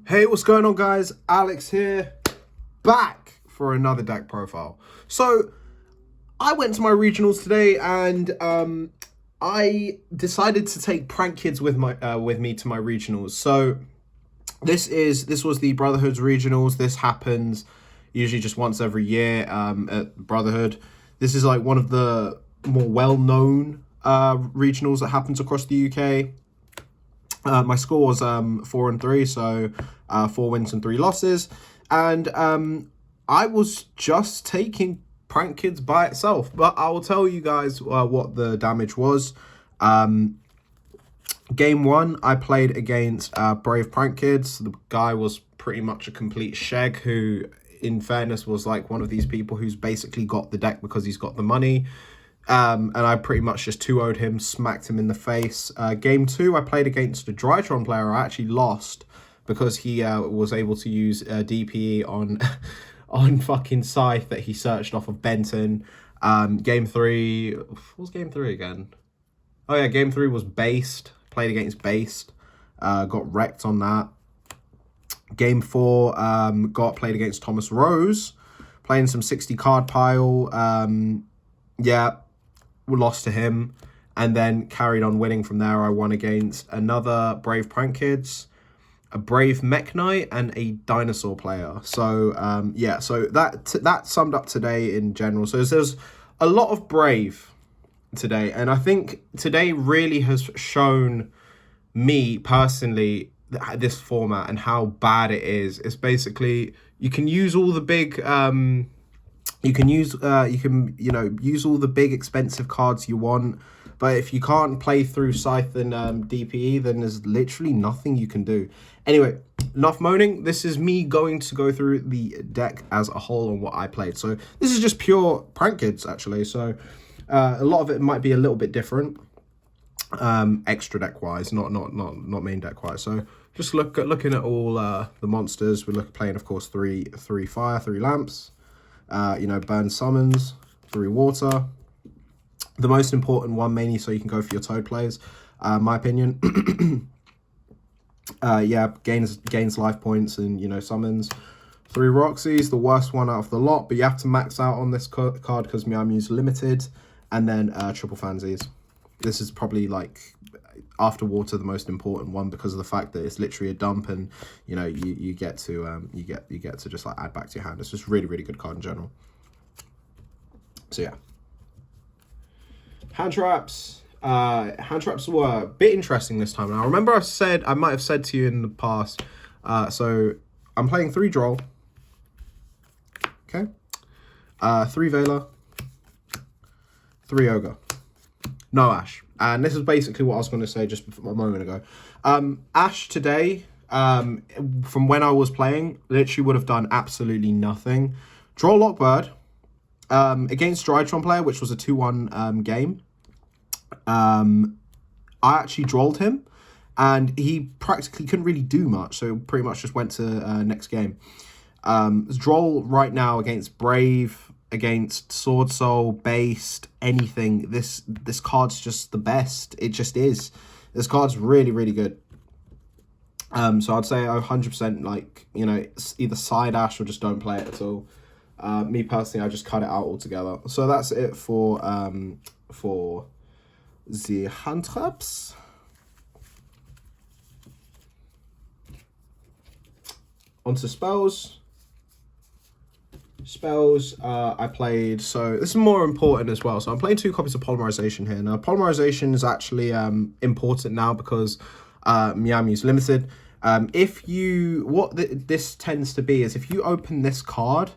Hey, what's going on, guys? Alex here, back for another deck profile. So, I went to my regionals today, and I decided to take Prank Kids with me to my regionals. So, this was the Brotherhood's regionals. This happens usually just once every year at Brotherhood. This is like one of the more well-known regionals that happens across the UK. My score was 4-3, so 4 wins and 3 losses, and I was just taking Prank Kids by itself. But I will tell you guys what the damage was. Game one, I played against Brave Prank Kids. The guy was pretty much a complete sheg who, in fairness, was like one of these people who's basically got the deck because he's got the money. And I pretty much just 2-0'd him, smacked him in the face. Game two, I played against a Drytron player. I actually lost because he was able to use DPE on on fucking Scythe that he searched off of Benton. Game three, what was game three again? Oh yeah, game three was Based. Played against Based. Got wrecked on that. Game four, played against Thomas Rose. Playing some 60 card pile. Yeah, we lost to him, and then carried on winning from there. I won against another Brave Prank Kids, a Brave Mech Knight, and a Dinosaur player. So yeah, so that summed up today in general. So there's a lot of Brave today, and I think today really has shown me personally this format and how bad it is. It's basically you can use all the big you can use use all the big expensive cards you want, but if you can't play through Scythe and DPE, then there's literally nothing you can do. Anyway, enough moaning. This is me going to go through the deck as a whole and what I played. So this is just pure Prank Kids actually. So a lot of it might be a little bit different, extra deck wise, not main deck wise. So just looking at all the monsters. We're playing, of course, three fire, 3 lamps. Burn summons, 3 water. The most important one, mainly so you can go for your Toad plays, my opinion. Yeah, gains life points and, summons. 3 Roxy's, the worst one out of the lot, but you have to max out on this card because Meow Mew's limited. And then triple Fansies. This is probably, like, after water, the most important one because of the fact that it's literally a dump, and you get to you get to just like add back to your hand. It's just really, really good card in general. So yeah, hand traps. Hand traps were a bit interesting this time. Now I remember I might have said to you in the past. So I'm playing 3 Droll. Okay. 3 Veiler. 3 Ogre. No Ash. And this is basically what I was going to say just a moment ago. Ash today, from when I was playing, literally would have done absolutely nothing. Draw Lockbird against Drytron player, which was a 2-1 game. I actually drawled him, and he practically couldn't really do much, so pretty much just went to next game. Droll right now against Brave, against Sword Soul, Based, anything. This card's just the best. It just is. This card's really, really good. So I'd say 100% like, either side Ash or just don't play it at all. Me personally, I just cut it out altogether. So that's it for the hand traps. Onto spells. I played, so this is more important as well. So I'm playing 2 copies of Polymerization here. Now, Polymerization is actually important now because Meow Mew's limited. This tends to be is if you open this card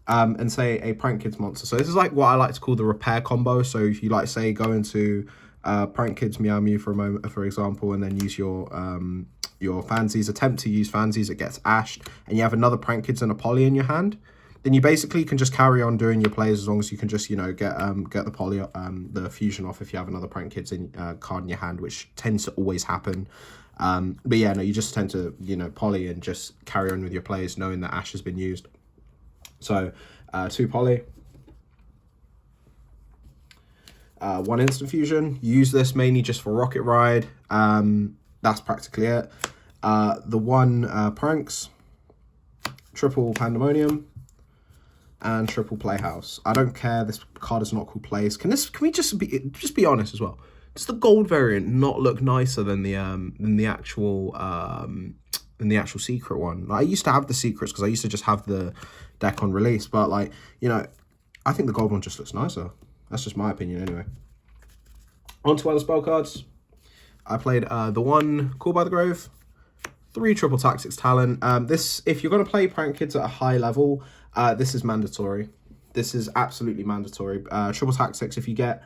and say a Prank Kids monster. So this is like what I like to call the repair combo. So if you like say go into Prank Kids Meow Mew for a moment, for example, and then use your Fansies, attempt to use Fansies, it gets ashed, and you have another Prank Kids and a Poly in your hand, then you basically can just carry on doing your plays as long as you can just, get the Poly, the fusion off if you have another Prank Kids card in your hand, which tends to always happen. But yeah, no, you just tend to, Poly and just carry on with your plays knowing that Ash has been used. So 2 Poly. 1 instant fusion. Use this mainly just for Rocket Ride. That's practically it. The one Pranks, triple Pandemonium, and triple Playhouse. I don't care. This card is not called Plays. Can we just be honest as well? Does the gold variant not look nicer than the actual secret one? Like, I used to have the secrets because I used to just have the deck on release, but like, you know, I think the gold one just looks nicer. That's just my opinion anyway. On to other spell cards. I played the one Call by the Grove, 3 triple Tactics Talent. This, if you're going to play Prank Kids at a high level, this is mandatory. This is absolutely mandatory. Triple Tactics, if you get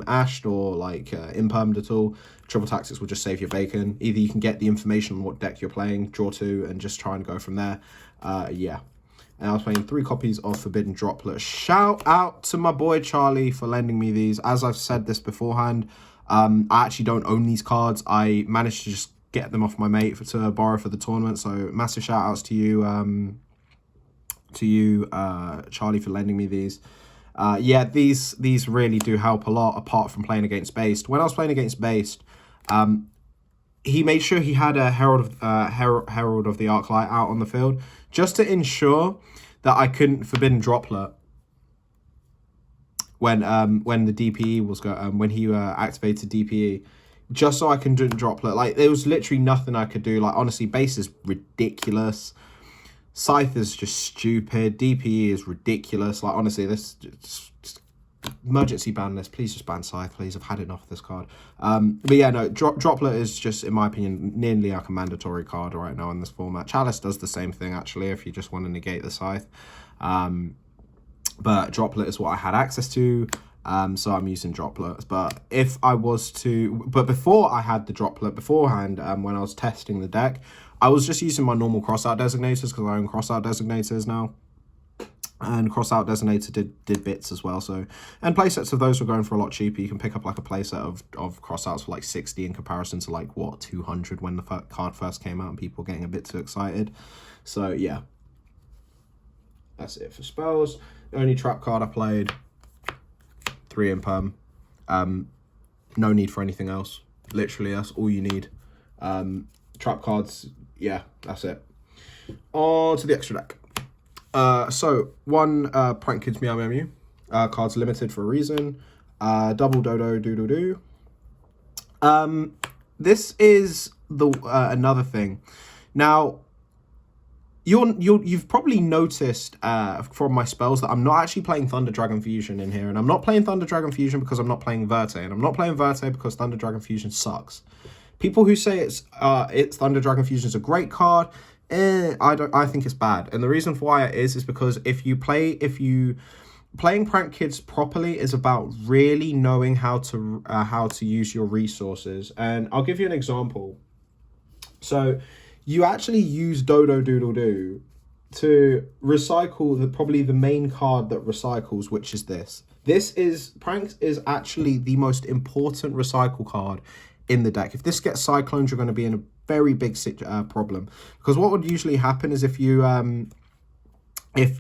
ashed or like impermed at all, triple Tactics will just save your bacon. Either you can get the information on what deck you're playing, draw 2, and just try and go from there. Yeah. And I was playing 3 copies of Forbidden Droplet. Shout out to my boy Charlie for lending me these. As I've said this beforehand, I actually don't own these cards. I managed to just get them off my mate to borrow for the tournament. So massive shout outs to you, Charlie, for lending me these. Yeah, these really do help a lot, apart from playing against Based. When I was playing against Based, he made sure he had a Herald of the Arclight out on the field, just to ensure that I couldn't Forbidden Droplet when the DPE was when he activated DPE, just so I can Droplet. Like, there was literally nothing I could do. Like, honestly, Base is ridiculous. Scythe is just stupid. DPE is ridiculous. Like, honestly, this just emergency ban this. Please just ban Scythe, please. I've had enough of this card. But yeah, no, Droplet is just, in my opinion, nearly like a mandatory card right now in this format. Chalice does the same thing, actually, if you just want to negate the Scythe. But Droplet is what I had access to. So I'm using Droplets. But if I was to... But before I had the Droplet beforehand, when I was testing the deck, I was just using my normal crossout designators, because I own crossout designators now. And crossout designator did bits as well. So, and playsets of those were going for a lot cheaper. You can pick up like a playset of crossouts for like 60 in comparison to like, what, 200 when the card first came out and people were getting a bit too excited. So yeah, that's it for spells. The only trap card I played, 3 Imperm. No need for anything else. Literally, that's all you need. Trap cards, yeah, that's it. On to the extra deck. So one Prank Kids Meow Meow Mew. Cards limited for a reason. Double Dodo Doodle Doo. This is the another thing. Now, you've probably noticed from my spells that I'm not actually playing Thunder Dragon Fusion in here, and I'm not playing Thunder Dragon Fusion because I'm not playing Verte, and I'm not playing Verte because Thunder Dragon Fusion sucks. People who say it's Thunder Dragon Fusion is a great card, I think it's bad, and the reason for why it is because playing Prank Kids properly is about really knowing how to use your resources, and I'll give you an example. So, you actually use Dodo Doodle Doo to recycle probably the main card that recycles, which is this. Pranks is actually the most important recycle card in the deck. If this gets cycloned, you're going to be in a very big problem. Because what would usually happen is if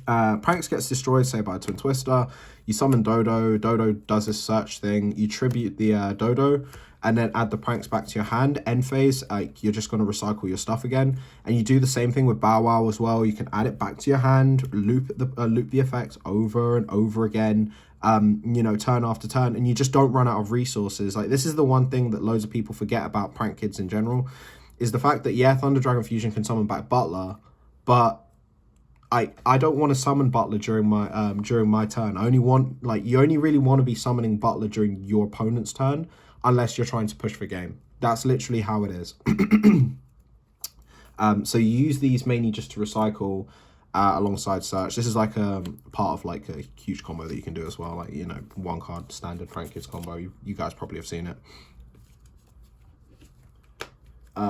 Pranks gets destroyed, say by a Twin Twister, you summon Dodo, Dodo does this search thing, you tribute the Dodo, and then add the Pranks back to your hand. End phase, you're just going to recycle your stuff again. And you do the same thing with Bow Wow as well. You can add it back to your hand, loop the effect over and over again, you know, turn after turn, and you just don't run out of resources. Like, this is the one thing that loads of people forget about Prank Kids in general, is the fact that, yeah, Thunder Dragon Fusion can summon back Butler, but I don't want to summon Butler during my turn. You only really want to be summoning Butler during your opponent's turn, unless you're trying to push for game. That's literally how it is. So you use these mainly just to recycle alongside search. This is like a part of like a huge combo that you can do as well. Like, you know, 1 card standard Prank Kids combo. You guys probably have seen it.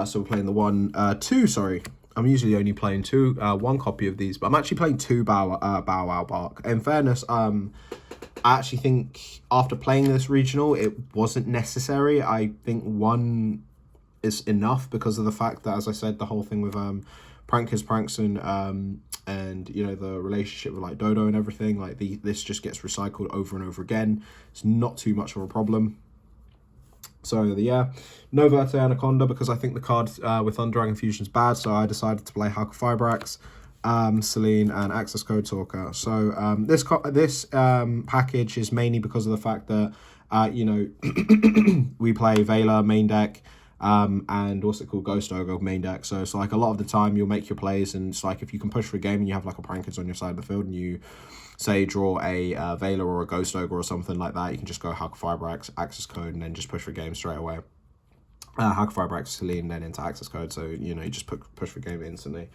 So we're playing the 2, sorry. I'm usually only playing 2, 1 copy of these, but I'm actually playing 2 Bow Wow Bark. In fairness, I actually think after playing this regional, it wasn't necessary. I think 1 is enough because of the fact that, as I said, the whole thing with Prankers, Prankson, and, you know, the relationship with like Dodo and everything, like this just gets recycled over and over again. It's not too much of a problem. So yeah, no Verte Anaconda because I think the card with Thunder Dragon Fusion is bad. So I decided to play Hulk Fibrax, Celine, and Access Code Talker. So this package is mainly because of the fact that you know we play Vela main deck. And what's it called, Ghost Ogre main deck. So it's like a lot of the time you'll make your plays, and it's like if you can push for a game and you have like a Prankids on your side of the field and you say draw a Vela or a Ghost Ogre or something like that, you can just go Hulk Fibrax, Access Code, and then just push for game straight away. Hulk Fibrax, Celine, then into Access Code, so you know you just push for game instantly.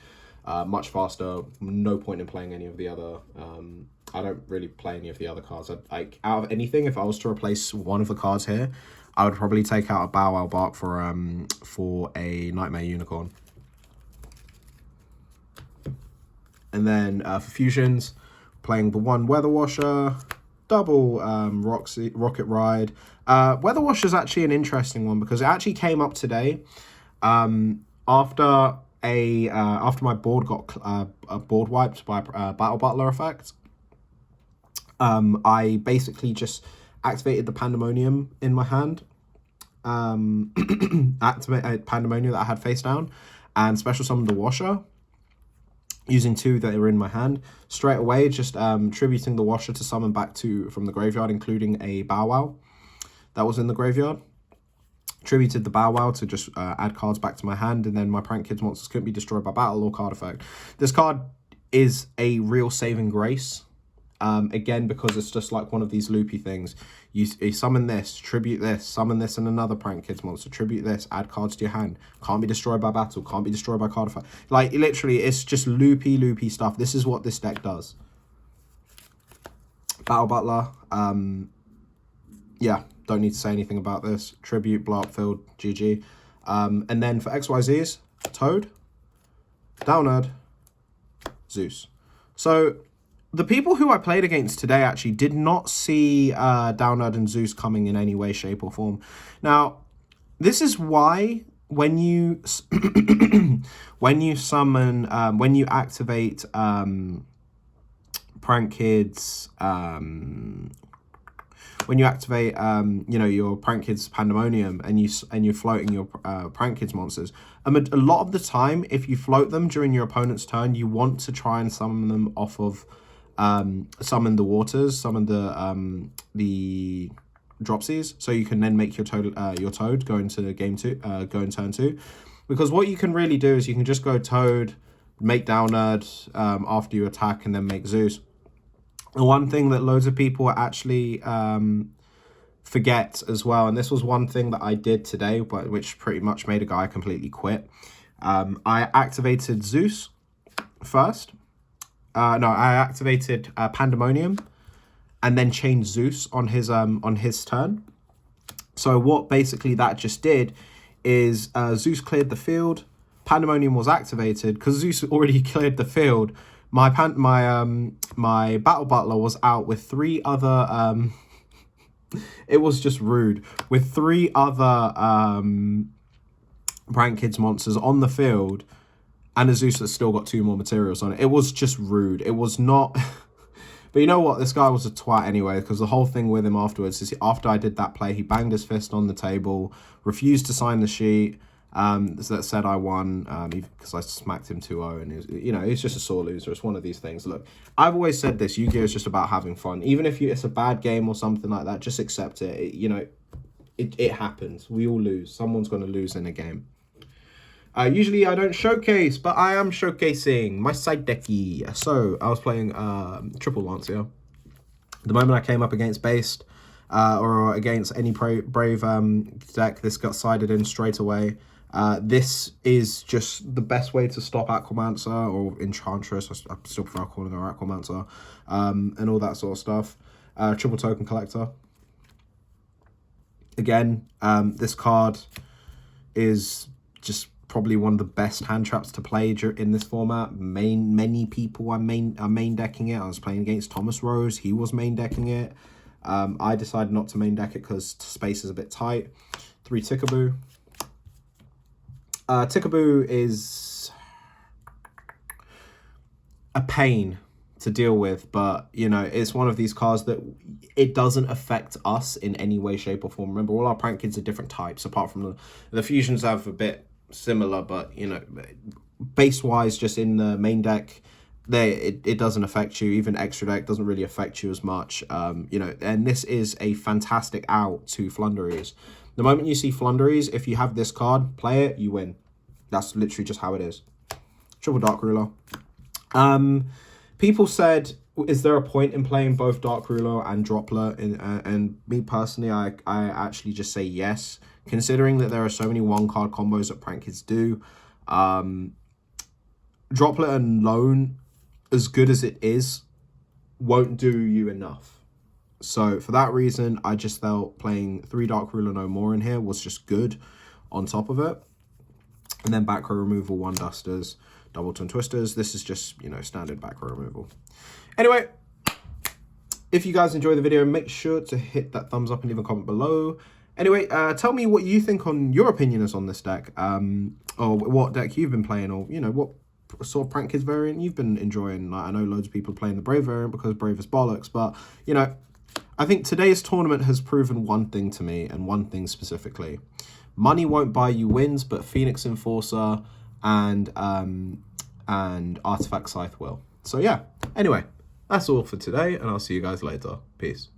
Much faster, no point in playing any of the other I don't really play any of the other cards. Like out of anything, if I was to replace one of the cards here, I would probably take out a Bow Wow Bark for a Nightmare Unicorn. And then for fusions, playing the one Weather Washer, double Rocket Ride. Weather Washer is actually an interesting one because it actually came up today after my board got board wiped by Battle Butler effect. I basically just activated the Pandemonium in my hand, activate Pandemonium that I had face down, and special summoned the Washer using 2 that are in my hand. Straight away, just tributing the Washer to summon back from the graveyard, including a Bow Wow that was in the graveyard. Tributed the Bow Wow to just add cards back to my hand, and then my Prankkids monsters couldn't be destroyed by battle or card effect. This card is a real saving grace. Again, because it's just like one of these loopy things. You summon this, tribute this, summon this and another Prankkids monster, tribute this, add cards to your hand. Can't be destroyed by battle, can't be destroyed by card effect. Like, literally, it's just loopy stuff. This is what this deck does. Battle Butler, yeah, don't need to say anything about this. Tribute, blow up field, GG. And then for XYZs, Toad, Downerd, Zeus. So the people who I played against today actually did not see Downerd and Zeus coming in any way, shape, or form. Now, this is why when you when you summon, when you activate Prankkids, when you activate you know, your Prankkids Pandemonium and you're floating your Prankkids monsters, a lot of the time if you float them during your opponent's turn, you want to try and summon them off of summon the waters, summon the dropsies, so you can then make your toad go into game 2, go in turn 2. Because what you can really do is you can just go Toad, make Downerd after you attack, and then make Zeus. The one thing that loads of people actually forget as well, and this was one thing that I did today, but which pretty much made a guy completely quit. I activated Zeus first. No, I activated Pandemonium and then changed Zeus on his turn. So what basically that just did is Zeus cleared the field, Pandemonium was activated. Because Zeus already cleared the field, my Battle Butler was out with 3 other it was just rude, with 3 other Prankkids monsters on the field, and a Zeus that's still got 2 more materials on it. It was just rude. It was not... But you know what? This guy was a twat anyway, because the whole thing with him afterwards is after I did that play, he banged his fist on the table, refused to sign the sheet, that said I won, because I smacked him 2-0, and you know, he's just a sore loser. It's one of these things. Look, I've always said this, Yu-Gi-Oh! Is just about having fun. Even if it's a bad game or something like that, just accept it. You know, it happens. We all lose. Someone's going to lose in a game. Usually I don't showcase, but I am showcasing my side decky. So I was playing Triple Lancia. The moment I came up against Based or against any Brave deck, this got sided in straight away. This is just the best way to stop Aquamancer or Enchantress. I still prefer calling her Aquamancer, and all that sort of stuff. Triple Token Collector. Again, this card is just probably one of the best hand traps to play in this format. Many people are main decking it. I was playing against Thomas Rose. He was main decking it. I decided not to main deck it because space is a bit tight. 3 Tickaboo. Tickaboo is a pain to deal with, but you know, it's one of these cards that it doesn't affect us in any way, shape, or form. Remember, all our prank kids are different types, apart from the fusions have a bit similar, but you know, base wise, just in the main deck, it doesn't affect you. Even extra deck doesn't really affect you as much. You know, and this is a fantastic out to Flunderies. The moment you see Flunderies, if you have this card, play it, you win. That's literally just how it is. Triple Dark Ruler. People said, is there a point in playing both Dark Ruler and Droplet? And me personally, I actually just say yes, considering that there are so many one-card combos that prank kids do. Droplet alone, as good as it is, won't do you enough. So for that reason, I just felt playing 3 Dark Ruler No More in here was just good on top of it. And then back row removal, 1 Dusters, double Twin Twisters. This is just, you know, standard back row removal. Anyway, if you guys enjoy the video, make sure to hit that thumbs up and leave a comment below. Anyway, tell me what you think on your opinion is on this deck, or what deck you've been playing, or, you know, what sort of prank kids variant you've been enjoying. Like, I know loads of people are playing the Brave variant because Brave is bollocks, but, you know, I think today's tournament has proven one thing to me, and one thing specifically. Money won't buy you wins, but Phoenix Enforcer and Artifact Scythe will. So yeah, anyway, that's all for today, and I'll see you guys later. Peace.